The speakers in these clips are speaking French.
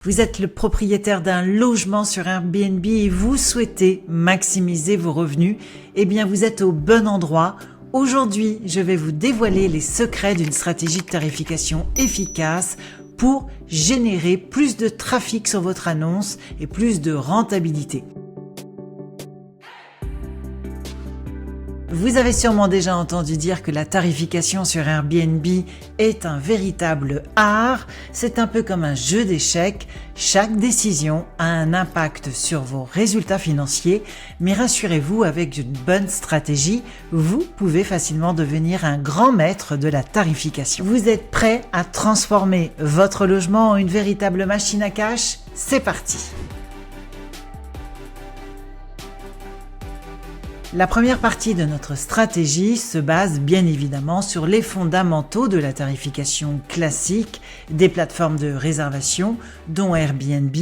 Vous êtes le propriétaire d'un logement sur Airbnb et vous souhaitez maximiser vos revenus, eh bien vous êtes au bon endroit. Aujourd'hui, je vais vous dévoiler les secrets d'une stratégie de tarification efficace pour générer plus de trafic sur votre annonce et plus de rentabilité. Vous avez sûrement déjà entendu dire que la tarification sur Airbnb est un véritable art. C'est un peu comme un jeu d'échecs. Chaque décision a un impact sur vos résultats financiers, mais rassurez-vous, avec une bonne stratégie, vous pouvez facilement devenir un grand maître de la tarification. Vous êtes prêt à transformer votre logement en une véritable machine à cash? C'est parti! La première partie de notre stratégie se base bien évidemment sur les fondamentaux de la tarification classique des plateformes de réservation, dont Airbnb,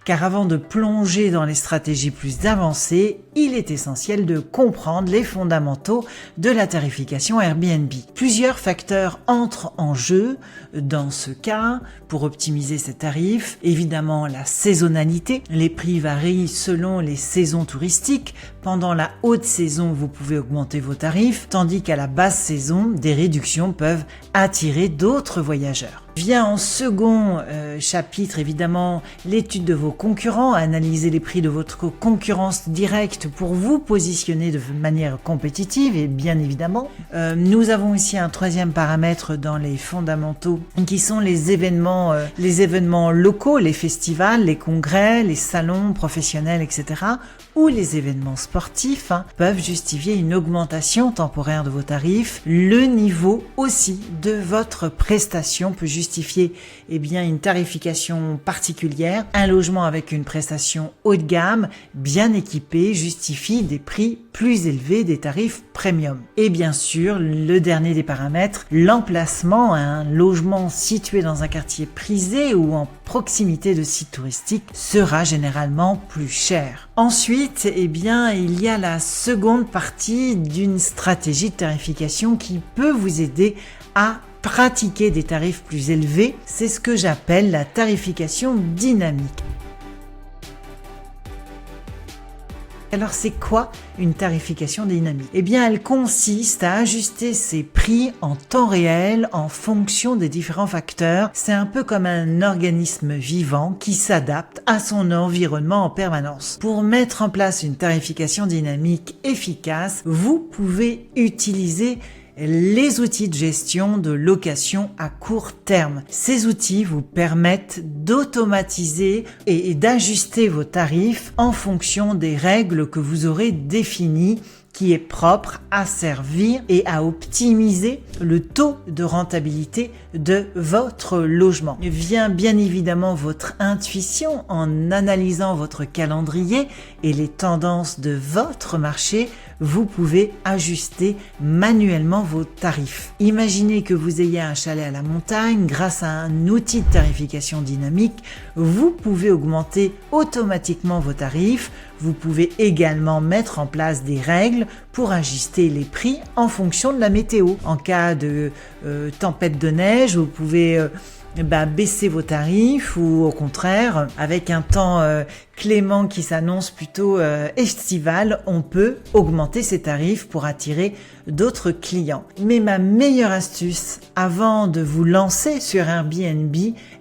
car avant de plonger dans les stratégies plus avancées, il est essentiel de comprendre les fondamentaux de la tarification Airbnb. Plusieurs facteurs entrent en jeu dans ce cas pour optimiser ces tarifs. Évidemment, la saisonnalité. Les prix varient selon les saisons touristiques. Pendant la haute saison, vous pouvez augmenter vos tarifs, tandis qu'à la basse saison, des réductions peuvent attirer d'autres voyageurs. Vient en second chapitre évidemment l'étude de vos concurrents, analyser les prix de votre concurrence directe pour vous positionner de manière compétitive et bien évidemment. Nous avons ici un troisième paramètre dans les fondamentaux qui sont les événements locaux, les festivals, les congrès, les salons professionnels, etc. ou les événements sportifs peuvent justifier une augmentation temporaire de vos tarifs. Le niveau aussi de votre prestation peut justifier une tarification particulière. Un logement avec une prestation haut de gamme, bien équipé, justifie des prix plus élevés, des tarifs premium. Et bien sûr, le dernier des paramètres, l'emplacement. Un logement situé dans un quartier prisé ou en proximité de sites touristiques sera généralement plus cher. Ensuite, il y a la seconde partie d'une stratégie de tarification qui peut vous aider à pratiquer des tarifs plus élevés. C'est ce que j'appelle la tarification dynamique. Alors c'est quoi une tarification dynamique? Elle consiste à ajuster ses prix en temps réel en fonction des différents facteurs. C'est un peu comme un organisme vivant qui s'adapte à son environnement en permanence. Pour mettre en place une tarification dynamique efficace, vous pouvez utiliser les outils de gestion de location à court terme. Ces outils vous permettent d'automatiser et d'ajuster vos tarifs en fonction des règles que vous aurez définies, qui est propre à servir et à optimiser le taux de rentabilité de votre logement. Vient bien évidemment votre intuition en analysant votre calendrier et les tendances de votre marché. Vous pouvez ajuster manuellement vos tarifs. Imaginez que vous ayez un chalet à la montagne. Grâce à un outil de tarification dynamique, vous pouvez augmenter automatiquement vos tarifs. Vous pouvez également mettre en place des règles pour ajuster les prix en fonction de la météo. En cas de tempête de neige, vous pouvez baisser vos tarifs ou au contraire, avec un temps clément qui s'annonce plutôt estival, on peut augmenter ses tarifs pour attirer d'autres clients. Mais ma meilleure astuce avant de vous lancer sur Airbnb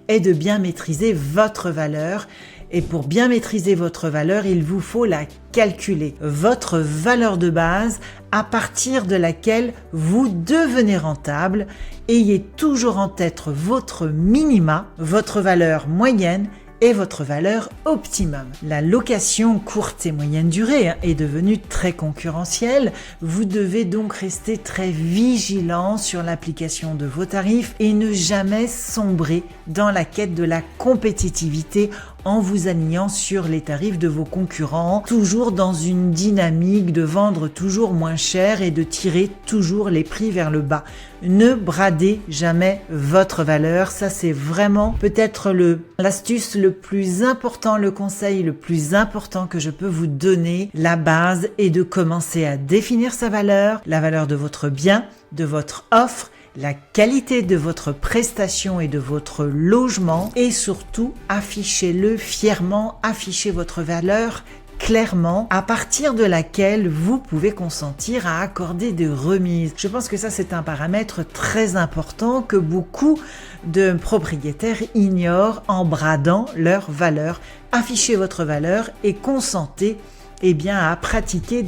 est de bien maîtriser votre valeur. Et pour bien maîtriser votre valeur, il vous faut la calculer. Votre valeur de base à partir de laquelle vous devenez rentable. Ayez toujours en tête votre minima, votre valeur moyenne et votre valeur optimum. La location courte et moyenne durée est devenue très concurrentielle. Vous devez donc rester très vigilant sur l'application de vos tarifs et ne jamais sombrer dans la quête de la compétitivité en vous alignant sur les tarifs de vos concurrents, toujours dans une dynamique de vendre toujours moins cher et de tirer toujours les prix vers le bas. Ne bradez jamais votre valeur, ça c'est vraiment peut-être l'astuce le plus important, le conseil le plus important que je peux vous donner. La base est de commencer à définir sa valeur, la valeur de votre bien, de votre offre la qualité de votre prestation et de votre logement et surtout affichez-le fièrement, affichez votre valeur clairement, à partir de laquelle vous pouvez consentir à accorder des remises. Je pense que ça, c'est un paramètre très important que beaucoup de propriétaires ignorent en bradant leur valeur. Affichez votre valeur et consentez à pratiquer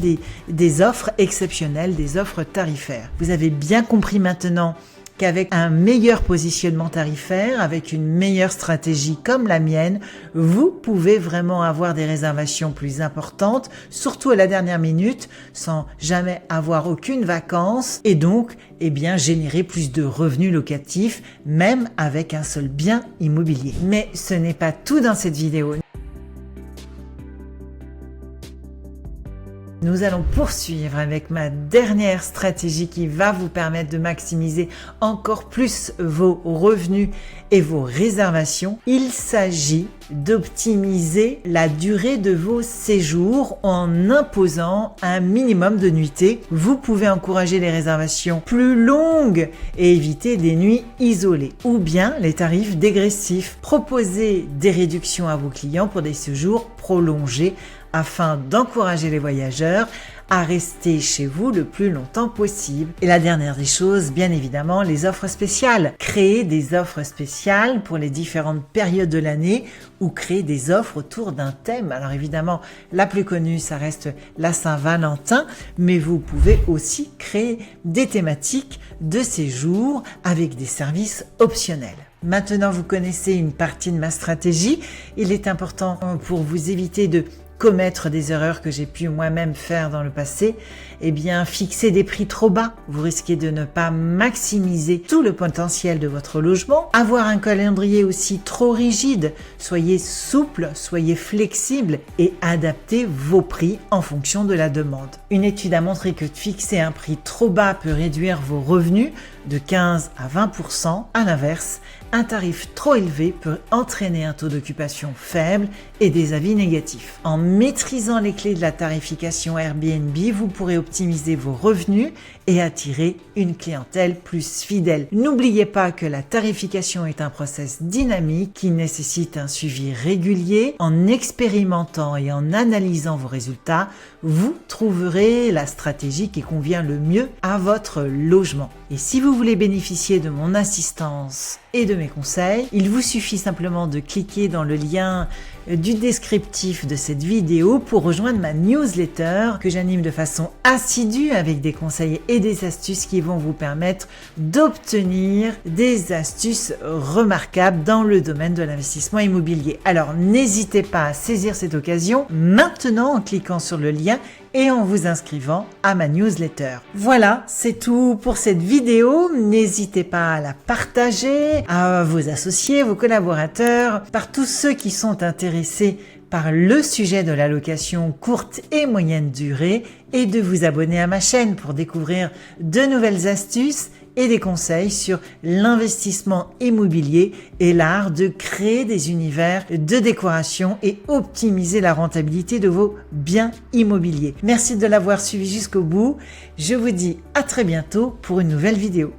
des offres exceptionnelles, des offres tarifaires. Vous avez bien compris maintenant qu'avec un meilleur positionnement tarifaire, avec une meilleure stratégie comme la mienne, vous pouvez vraiment avoir des réservations plus importantes, surtout à la dernière minute, sans jamais avoir aucune vacance et donc générer plus de revenus locatifs, même avec un seul bien immobilier. Mais ce n'est pas tout dans cette vidéo. Nous allons poursuivre avec ma dernière stratégie qui va vous permettre de maximiser encore plus vos revenus et vos réservations. Il s'agit d'optimiser la durée de vos séjours en imposant un minimum de nuitées. Vous pouvez encourager les réservations plus longues et éviter des nuits isolées ou bien les tarifs dégressifs. Proposez des réductions à vos clients pour des séjours prolongés afin d'encourager les voyageurs à rester chez vous le plus longtemps possible. Et la dernière des choses, bien évidemment, les offres spéciales. Créer des offres spéciales pour les différentes périodes de l'année ou créer des offres autour d'un thème. Alors évidemment, la plus connue, ça reste la Saint-Valentin, mais vous pouvez aussi créer des thématiques de séjour avec des services optionnels. Maintenant, vous connaissez une partie de ma stratégie. Il est important pour vous éviter de commettre des erreurs que j'ai pu moi-même faire dans le passé, fixer des prix trop bas. Vous risquez de ne pas maximiser tout le potentiel de votre logement. Avoir un calendrier aussi trop rigide. Soyez souple, soyez flexible et adaptez vos prix en fonction de la demande. Une étude a montré que fixer un prix trop bas peut réduire vos revenus de 15 à 20%. À l'inverse, un tarif trop élevé peut entraîner un taux d'occupation faible et des avis négatifs. En maîtrisant les clés de la tarification Airbnb, vous pourrez optimiser vos revenus et attirer une clientèle plus fidèle. N'oubliez pas que la tarification est un process dynamique qui nécessite un suivi régulier. En expérimentant et en analysant vos résultats, vous trouverez la stratégie qui convient le mieux à votre logement. Et si vous voulez bénéficier de mon assistance et de mes conseils, il vous suffit simplement de cliquer dans le lien du descriptif de cette vidéo pour rejoindre ma newsletter que j'anime de façon assidue avec des conseils et des astuces qui vont vous permettre d'obtenir des astuces remarquables dans le domaine de l'investissement immobilier. Alors n'hésitez pas à saisir cette occasion maintenant en cliquant sur le lien et en vous inscrivant à ma newsletter. Voilà, c'est tout pour cette vidéo. N'hésitez pas à la partager à vos associés, vos collaborateurs, par tous ceux qui sont intéressés par le sujet de la location courte et moyenne durée et de vous abonner à ma chaîne pour découvrir de nouvelles astuces et des conseils sur l'investissement immobilier et l'art de créer des univers de décoration et optimiser la rentabilité de vos biens immobiliers. Merci de l'avoir suivi jusqu'au bout. Je vous dis à très bientôt pour une nouvelle vidéo.